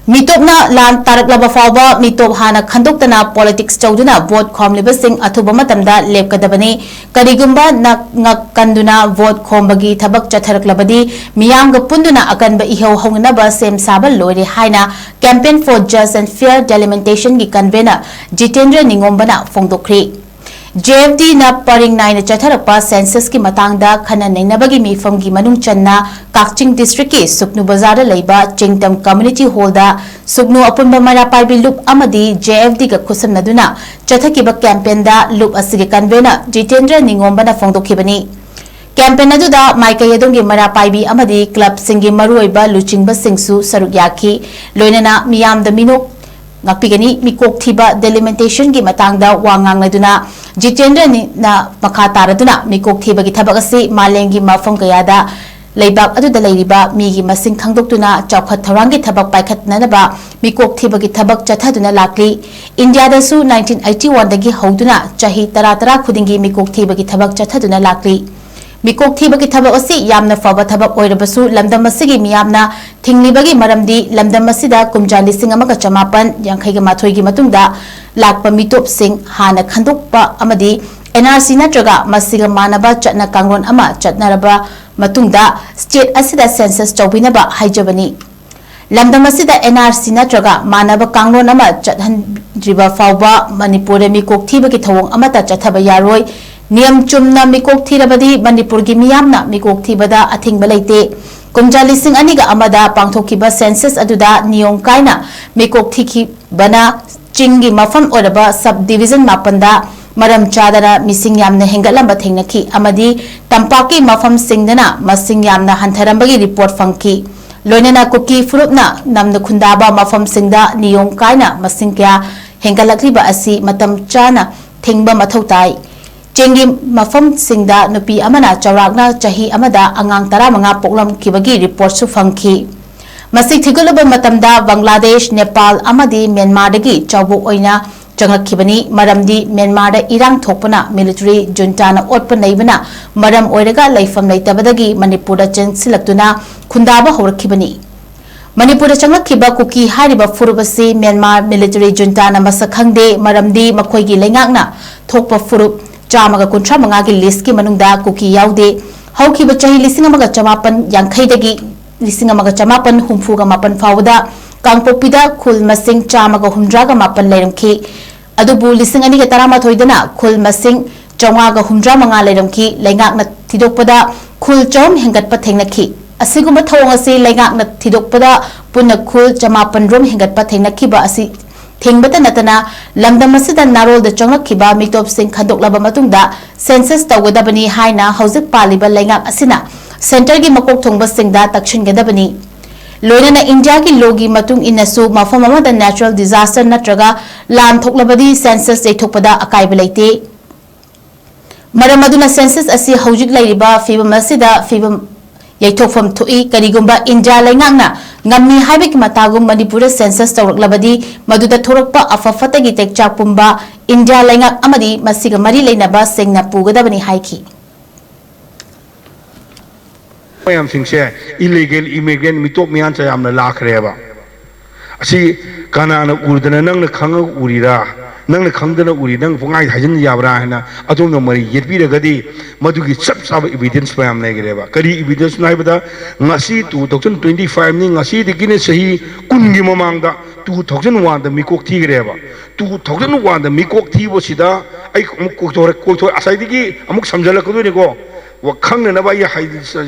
Mitopna lan tarak laba fawba mitop hana khandokna politics chawduna vote khomliba sing athuba matamda lepkadabani karigumba nak kanduna vote khombagi thabak chatharak labadi miyamga punduna akanba ihau hongnaba sem sabal lori haina campaign for just and fair delimitation gi convener Jitendra Ningombana phongdokri JFD na paring nai na chatharapa census ki matangda khana nainabagi mifam gi manung channa Kakching district ki Suknu Bazar da leiba Chingtam community hall da Suknu apunba mara paibi loop amadi JFD ga khusam naduna chathakiba campaign da loop asige convener Jitendra Ningombana phongdokhibani campaign adu da maika yedongi mara paibi amadi club singi maruiba luchingba singsu saruk yaki loinana miyam da minok ngakpigani mikok thiba delimitation gi matangda wangang laduna Jitendra na makata raduna mikok thiba gi thabak asi malengi mafam kayada leibak adu da leiriba migi masing khangdoktuna chawkhat thorangi thabak paikhatna ba mikok thiba gi thabak chathaduna lakli India da su 1981 dagi hoduna chahi tara khudingi mikok thiba gi thabak chathaduna lakli mikok thibagi thabak asi yamna faba thabak oirabasu lamdam asigi miyamna thinglibagi maramdi lamdam asida kumja lising amaga chamapan yankhaiga mathoi gi matungda lakpa mitop sing hana khandokpa amadi NRC natraga masiga manaba chatna kangron ama chatnaraba matungda state asida census chawbinaba haijabani lamdam asida NRC natraga manaba kangron ama chathan driba fawba manipur mikok thibagi thawong amata chathaba yaroi Niyam chumna mikok thirabadi Manipur gi miyamna mikok thibada athingba leite kumja lising aniga amada pangthokiba census aduda niyong kaina mikok thiki bana chingi mafam oraba subdivision mapanda maram chadara mising yamna hengalamba thengnaki amadi tampaki mafam singdana masing yamna hantharambagi report fangki loinana kuki furupna namna khundaba mafam singda niyong kaina masing kya hengalakriba asi matam chana thingba mathautai Chengi mafam singda nupi amana chawragna chahi amada angang taramanga poklam kibagi report su fangki masik thigulaba matamda Bangladesh Nepal amadi Myanmar dagi chawbok oina changakhibani maramdi Myanmar da irang thokpana military junta na otpa naibana maram oiraga laifam leitabadagi Manipur da chensilaktuna khundaba hawrakhibani Manipur da changakhiba kuki hariba furubasi Myanmar military junta na masakhangde maramdi makhoigi lengakna thokpa furub Chamaga kuntra mangagi list ki manungda kuki yaude haukiba chahi lisingamaga chamapan yankhai lisingamaga chamapan humfuga mapan fawda kangpopida khul masing chamaga humdraga mapan leiramki adubu lisingani ga tarama thoidana khul masing chawanga humdra manga leiramki leingakna thidokpada khul chom hengatpa thengnaki asiguma thawang asi leingakna thidokpada punna khul chamapan rom hengatpa thengnaki ba asi Thingbata natana lamdam asida narol da changakhiba mitop sing khandoklaba matungda census tawgadabani haina hauzik paliba laingak asina center gi makok thongba singda takchingadabani loinana India gi logi matung inasu mafam amada natural disaster natraga lam thoklabadi census thokpada akaiba leite maramaduna census asi haujik lairiba fibam asida fibam yaithofam thoi karigumba India laingakna ngammi haibik matagum Manipur census tawraklabadi maduda thorakpa afafatagi tekchak pumba India laingak amadi masiga mari leinaba sengna pugadabani haiki mayam singse illegal immigrant mitop mian cha yamna lakhreba asi kanana urdana nangna khanga urira nangna khangdana uri nang pungai hajin yabra hana atomna mari yetbiragadi madugi chap chap evidence payam negreba kari evidence naibada ngasi 2025 ni ngasi digine sahi kungi mamangda 2001 da mikok thigreba 2001 da mikok thibo sida ai kokto asai digi amuk samjalakdu ni ko wa khangna na ba ya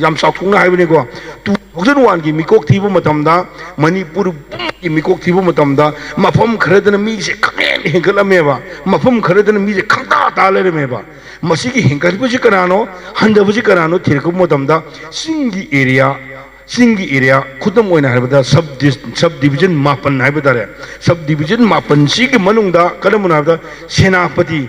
yam sathungna haibni ko 2001 gi mikok thibo matamda Manipur gi mikok thibo matamda mafam khradana mi se khangen hengalameba mafam khradana mi se khangta taleremeba masigi hengalbuji kanano handabuji kanano thirkum matamda singi area khudam oina haibada subdivision mapan haibada subdivision mapan sigi manungda kalamuna habda senapati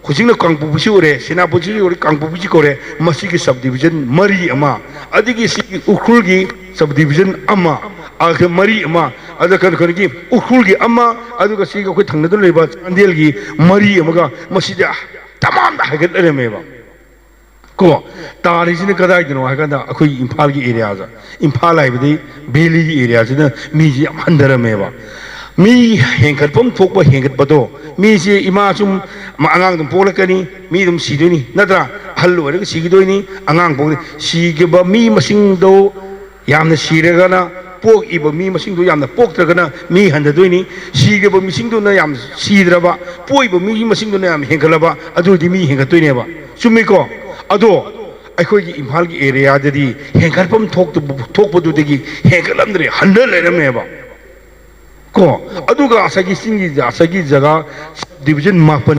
Khushingna kangpubusi ore senapati ore kangpubusi kore masigi subdivision mari ama adigi sigi ukhulgi subdivision ama ag mari ama adakan kangi ukhulgi ama aduga siga khoi thangnadu leba chandelgi mari amaga masida tamam da hagat lemeba ko tari sini kadai dino hai kanda akhui imphal ki area za imphal ai bidi beli ki area sina mi ji andara me ba mi hengkat pom thok ba hengkat ba do mi ji ima sum ma angang dum pol ka ni mi dum si do ni nadra hallo re si do ni angang pol si ge ba mi masing do yamna si re ga na pok iba mi masing do yamna pok tra ga na mi handa do ni si ge ba mi sing do na yam si dra ba poi ba mi masing do na yam hengkala ba adu di mi hengkat do ni ba sumi ko ado अखोई की इम्फाल की area जदी हेंकर पम थोक पदु देगी हेंकर लंदरे hander ले रहे हैं बा को अदुगा आसागी जगह डिवीजन मापन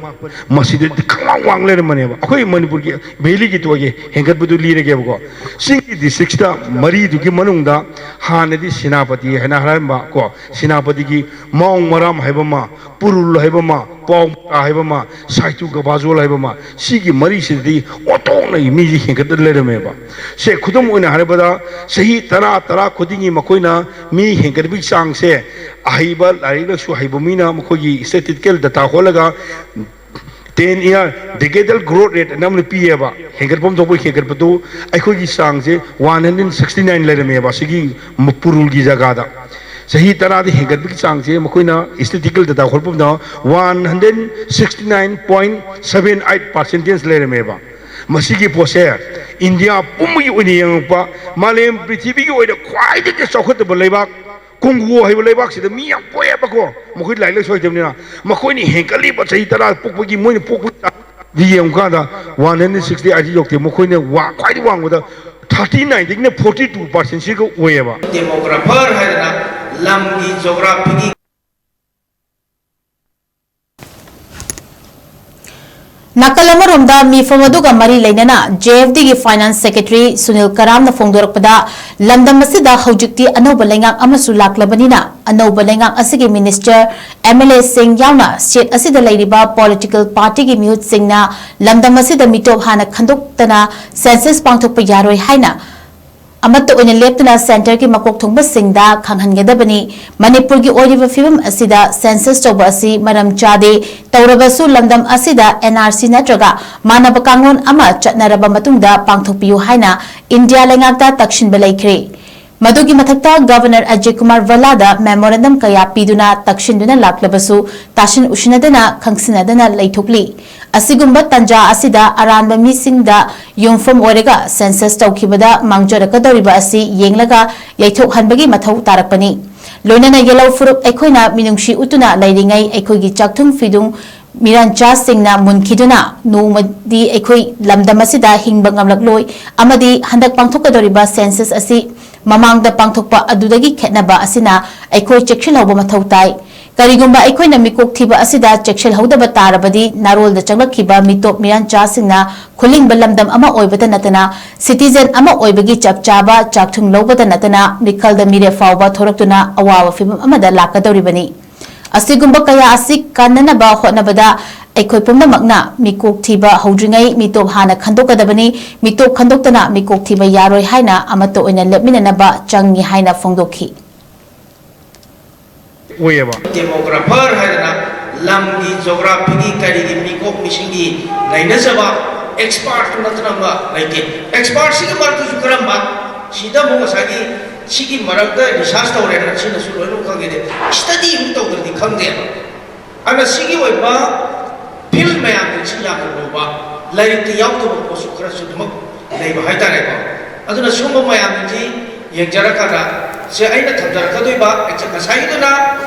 मस्जिद खलांग वांग ले रहे मने बा अखोई मणिपुर की बेली की तो के हेंकर पदु ली रहे बको सिंगी डिस्ट्रिक्ट दा मरी दुकी मनुंग दा हानदी सेनापति है ना हरम बा को सेनापति की मौंग मराम हैबमा पुरुल हैबमा पौंग हैबमा साइतु गबाजोल हैबमा सिगी मरी सिदी ओटो नहीं मिजी हेंकर ले रहे बा से खुदम ओना हरबदा सही तरा खुदिंगी मकोइना मी हेंकर बि सांग से आहिबा लारिल सु हैबमीना मखोगी statistical data होलगा 10 year decadal growth rate namne pieba henger pom to henger patu akhoi sang se 169 le me ba sigi purul gi jaga da sahi tara de henger bi sang se makoina statistical data khol pom da 169.78% le me ba masigi pose india pumgi uni yang pa malem prithvi gi oida khwai de sokhot ba leibak Kongo hai boleh bak sih, mi yang poya bako, mungkin lain lagi soal jam ni na, makoi ni hengkali baca itara puk pergi, moi ni puk dia yang kata 160 aja jokti, makoi ni wah, kau ini wang betul, 39, ini 42% sih kau poya ba. Demografer hai na, lamgi geografi Nakalamoromda mifam aduga mari leinana JFD gi Finance Secretary Sunil Karam na phongdorakpada lamdam asida hojikti anoba lengang amasu laklabanina anoba lengang asigi Minister MLA Singh yauna state asida leiriba political party gi mihut singna lamdam asida mitop hana khandoktana census pangthokpa yaroi haina Amato oina leptuna center ki makok thongba singda khanghangadabani Manipur gi oriba fibam asida census toba asi maram chade tawrabasu lamdam asida NRC natraga manaba kanglon ama chatnaraba matungda pangthokpiyu haina India lengakta takshin balaikre Madugi mathakta Governor Ajay Kumar Valada memorandum kaya piduna takshinduna laklabasu tashin ushinadana khangsinadana leithokli Asigumba tanja asida aranba misingda yungfam orega census tawkhibada mangjarakadoriba asi yenglaga yaithok hanbagi mathau tarakpani loinana yellow furup ekhoina minungshi utuna lairingai ekhoigi chakthung fidung Mirancha Singna Munkiduna Numadi Ekoi Lamdamasida Hingbang Amlakloi Amadi Handak Pangthokadoriba census asi Mamang da Pangthokpa Adudagi Ketnaba Asina Ekoi Chekshil Hoba Mathautai Karigumba Ekoi Namikok Tiba Asida Chekshil Hodaba Tarabadi Narol the Changlakiba Mitop Mirancha Singna Kuling Balamdam Ama Oibata Natana Citizen Ama Oibagi Chapchaba Chaktung Lobata Natana Mikal the Mire Fauba Thoraktuna Awawa Fibum Amada Lakadoribani Asigumba kaya asik kanana ba hotnabada ekoi pumnamakna mikok thiba hodringai mitop hana khandokadabani mitop khandoktana mikok thiba yaroi haina amato oina lepminana ba changi haina phongdokhi Oyeba demografer hai na, lamgi geografi kari gi mikok misingi lainnya seba expert tu nanti nama lagi expert sih kemar tu juga ramah sida mau ngasagi Sigi marakta research tahu rena sih nasul lalu kang gede study itu tahu kerdi kang dia, anak sigi wajba film yang sih yang berubah, lari tiap tu berposu keras sudah mak, lari bahaya tak reka, adu nasul mau yang sih yang jarak kana, saya ini tak jarak tu iba, ecak saya itu na